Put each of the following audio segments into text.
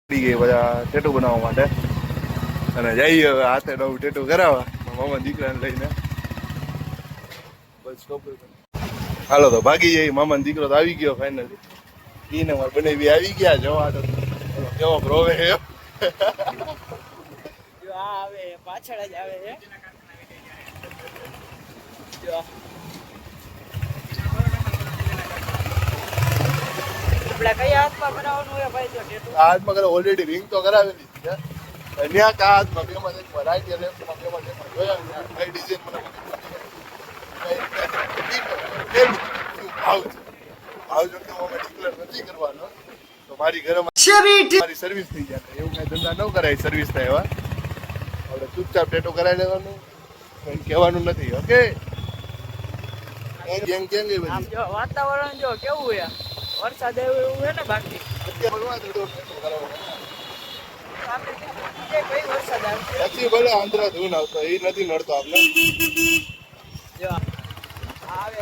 ગઈ બધા ટેટુ બનાવવા માટે અને જઈએ હવે હાથે નવું ટેટુ કરાવવા મામા દીકરાને લઈને. બસ હાલો તો ભાગી જઈએ. મામા દીકરો તો આવી ગયો ફાઇનલી. ઈને મારે બનાવી આવી ગયા જવા તો કેવો રોવે છે. જો આ આવે પાછળ જ આવે છે. જો આપણે કયા હાથમાં બનાવવાનું હોય ભાઈ? જો ટેટુ આ હાથમાં કરે ઓલરેડી રિંગ તો કરાવેલી છે. ત્યાં કા હાથમાં બેમાં એકમાં રાઈટ અને લેફ્ટમાં બેમાં એકમાં જોયા કઈ ડિઝાઇન મને ભાવ જો કે અમે ડિક્લેર નથી કરવાનો તો મારી ઘરે મારી સર્વિસ થઈ જાય. એવું કઈ ધંધા ન કરાય સર્વિસ થાય એવા. આપણે ચૂપચાપ ટેટો કરાવી લેવાનું, કઈ કહેવાનું નથી. ઓકે આમ જો વાતાવરણ જો કેવું છે, વરસાદ એવું છે ને. બાકી કઈ વરસાદ આવશે પછી ભલે આંધ્રા ધૂન આવતો એ નથી નડતો આપણે. જો આવે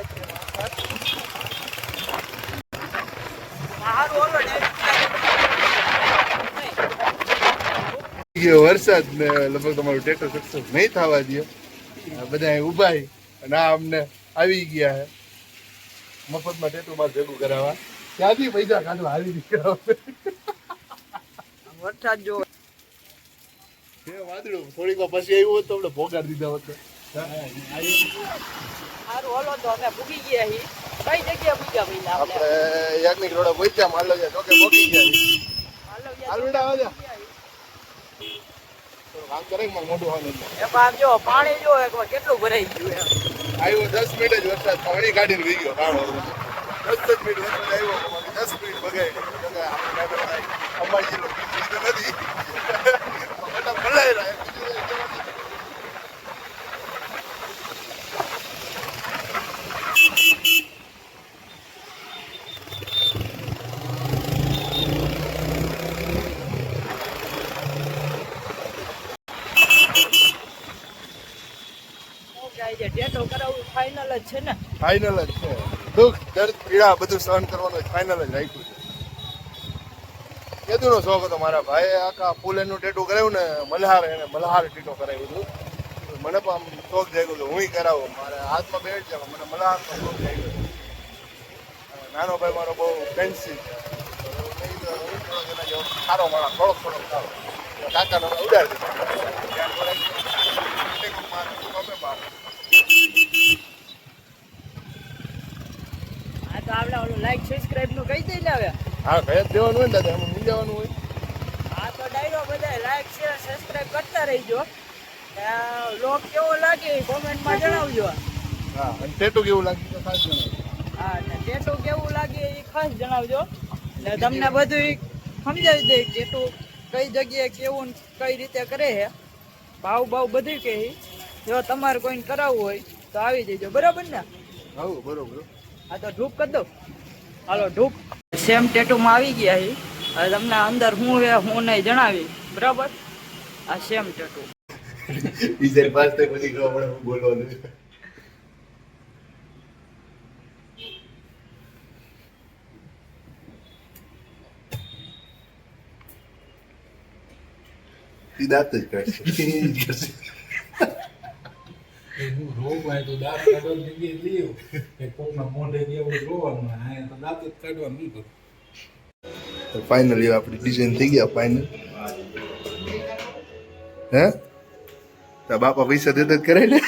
છે વરસાદ ને લગભગ તમારું ટેટો સક્સેસ નહીં થવા દે. બધા ઉભા અને આ અમને આવી ગયા હે મફતમાં ટેટુ માં ભેગું કરાવવા. ક્યાંથી પૈસા કાઢવા આવી દીકરા? વરસાદ જો વાદળું થોડીક વાર પછી આવ્યું હોત તો આપણે ભોગાડ દીધા હોત. સારું હલો તો અમે ભૂગી ગયા છીએ. કઈ જગ્યાએ ભૂગ્યા પહેલા આપણે યાજ્ઞિક રોડે પહોંચ્યા માલવજા ચોકે પહોંચી ગયા. હાલવડા આવે કામ કરે મારે મોટું હોવાનું. આમ જો પાણી જો એકવાર કેટલું ભરાઈ ગયું એમ. આવ્યો 10 મિનિટ જ વરસાદ પાણી કાઢીને વહી ગયો. 10 જ મિનિટ વરસાદ આવ્યો 10 મિનિટ બગાડી. અંબાજી નથી ભલાઈ રહ્યા. ટેટો કરાવવું ફાઇનલ જ છે ને? ફાઇનલ જ છે. દુઃખ દર્દ પીડા બધું સહન કરવાનું ફાઇનલ જ રાખ્યું છે. કેદુનો શોખ હતો મારા ભાઈ. આખા ફૂલ એનું ટેટુ કરાવ્યું ને મલ્હાર. એને મલ્હાર ટેટુ કરાવ્યું હતું. મને પણ આમ શોખ જાગ્યો કે હું કરાવું. મારે હાથમાં બેઠ જાય મને મલ્હારનો શોખ જાગ્યો. નાનો ભાઈ મારો બહુ ફેન્સી છે. સારો મારા થોડોક સારો કાકાનો ઉડાડી હા તો આપણે ઓલું લાઈક સબસ્ક્રાઇબ નું કહી દઈ લાવે. હા કહી જ દેવાનું હોય ને દાદા. એમાં મૂંઝાવાનું હોય. હા તો ડાયરો બધા લાઈક શેર સબસ્ક્રાઇબ કરતા રહીજો. લોક કેવો લાગે કોમેન્ટમાં જણાવજો. હા અને ટેટુ કેવું લાગ્યું તો ખાસ જણાવજો. હા ને ટેટુ કેવું લાગે એ ખાસ જણાવજો. ને તમને બધું સમજાવી દે ટેટુ કઈ જગ્યાએ કેવું કઈ રીતે કરે છે. ભાવ બધું કહે. જો તમારે કોઈને કરાવવું હોય તો આવી જજો. બરાબર ને? હા બરોબર. હા તો ઢૂપ કરી દો. હાલો ઢૂપ. સેમ ટેટુમાં આવી ગયા છે. હવે તમને અંદર શું છે હું નહીં જણાવી. બરાબર? આ સેમ ટેટુ બીજા પાસ તો બધી ખબર પડે બોલવાનું. દાંત જ કાઢશે. રોગ હોય તો દાંત કાઢવાની જગ્યાએ લીવ કે કોકના મોઢે જેવું રોવાનું આ તો દાંત જ કાઢવાનું નહીં કરું. તો ફાઇનલી આપણી ડિઝાઇન થઈ ગયા ફાઇનલ. હે તો બાપા પૈસા દેતા જ કરાય ને.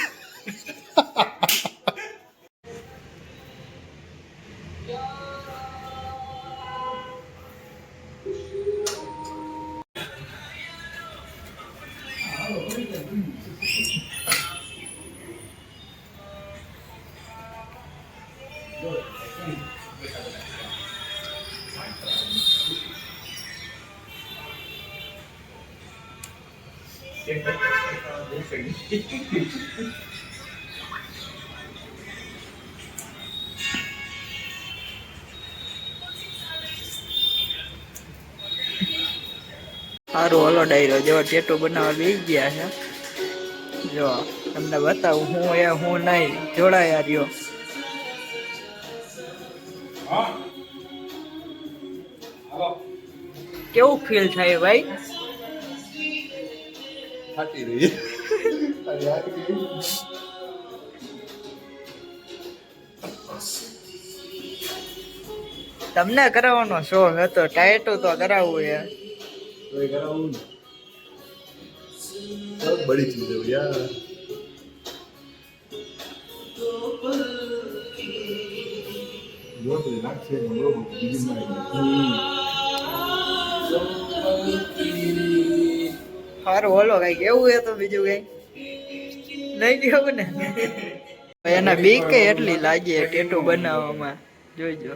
સારું હલો ડાયરો જેવા ટેટુ બનાવવા બેસી ગયા છે. જો તમને બતાવું હું હું નહીં જોડાયા રહ્યો. કેવું ફીલ થાય ભાઈ? ફાટી રહી તમને કરાવવાનો શોખ હતો, ટાટુ તો કરાવવું યાર. बहुत बड़ी चीज है भैया जो तो लाख से हमरो बीजी में સારું બોલો કઈ કેવું એ તો બીજું કઈ નહીં કેવું ને. એના બીક એટલી લાગી ટેટુ બનાવવામાં, જોઈજો.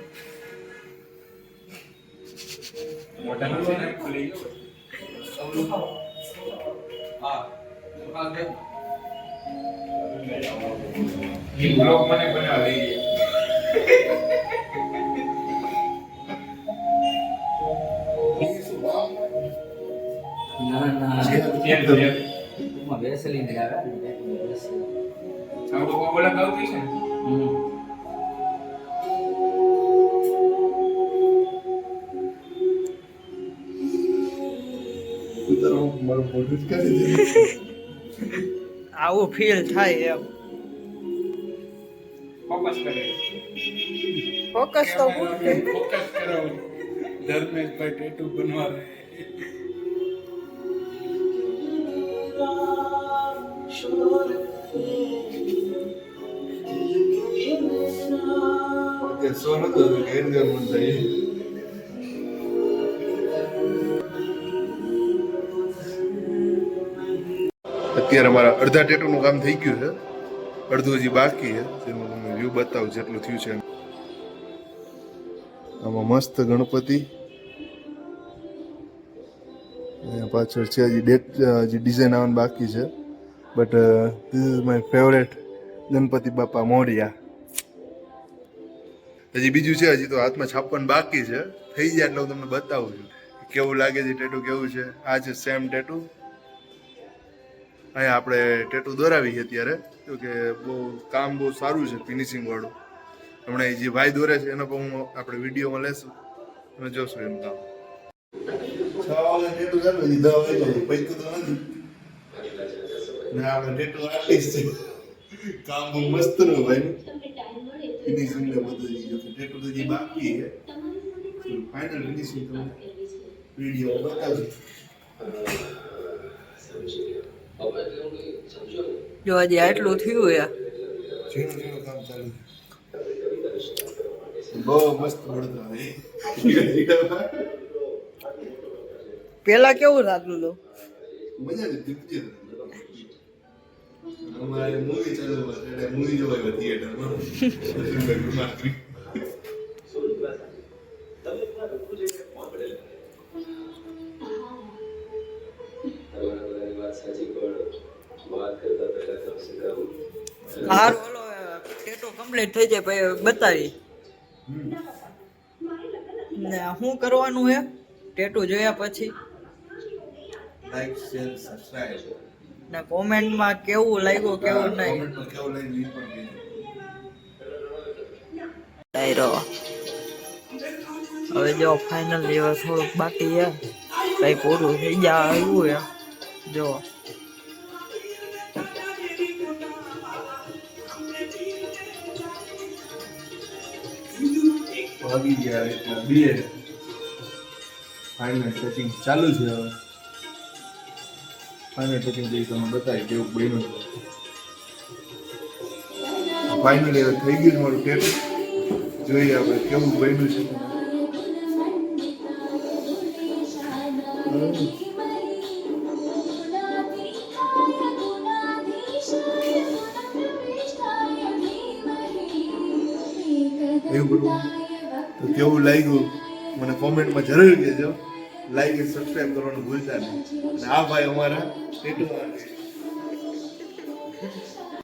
આવું ફીલ થાય એમ. ફોકસ તો ધર્મેશભાઈ ટેટુ બનવા सोना तो गैर मन चाहिए અત્યારે અમારા અડધા ટેટુનું કામ થઈ ગયું છે, અડધું હજી બાકી છે, જેનું તમને વ્યૂ બતાવું જેટલું થયું છે. આમાં મસ્ત ગણપતિ પાછળ છે, હજી ડિઝાઇન આવવાનું બાકી છે, but this is my favourite Ganpati બાપા મોરિયા. હજી બીજું છે, હજી તો હાથમાં છાપવાનું બાકી છે, થઈ જાય એટલે હું તમને બતાવું છું કેવું લાગે છે ટેટુ કેવું છે. આ છે સેમ ટેટુ. અહીંયા આપણે ટેટુ દોરાવી છે અત્યારે, તો કે બહુ કામ બહુ સારું છે, ફિનિશિંગ વાળું. હમણાં જે ભાઈ દોરે છે એનો પણ હું આપણે વિડીયોમાં લેશું, તમે જોશો એમ કામ. 6 વાગે ટેટુ ચાલુ, હજી 10 વાગે પૈકું તો નથી ને. આપણે ટેટુ આર્ટિસ્ટ છે, કામ બહુ મસ્ત નું ભાઈ, ફિનિશિંગ ને બધું ટેટુ તો હજી બાકી છે. ફાઇનલ ફિનિશિંગ તમને વિડીયો બતાવજો. જો હજી આટલું થયું યાર, ઝીણું કામ ચાલુ છે, બહુ મસ્ત બળતા ભાઈ. પેલા કેવું થતું હતું? મજા જ હતી. અમારે મૂવી ચાલુ એટલે મૂવી જોવા થિયેટરમાં. હાર ઓલો ટેટુ કમ્પ્લીટ થઈ જાય પછી બતાવી ને શું કરવાનું હે ટેટુ જોયા પછી. લાઈક શેર સબસ્ક્રાઇબ ને કોમેન્ટમાં કેવું લાગ્યું કેવું નહીં કોમેન્ટમાં કેવું લાગ્યું એ પણ ડાયરો. હવે જો ફાઇનલ લેવા થોડુંક બાકી છે, કઈ પૂરું થઈ જાય આવ્યું હે. જો વાગી ગયા એટલે બે ફાઇનલ ટચિંગ ચાલુ છે. હવે ફાઇનલ ટચિંગ જઈ તમને બતાવી કેવું બન્યું છે. ફાઇનલી હવે થઈ ગયું મારું ટેટુ, જોઈએ આપણે કેવું બન્યું છે. એવું બધું તો કેવું લાગ્યું મને કોમેન્ટમાં જરૂર કહેજો. લાઈક અને સબસ્ક્રાઇબ કરવાનું ભૂલતા નહીં. અને આ ભાઈ અમારા ટેટુ આર્ટિસ્ટ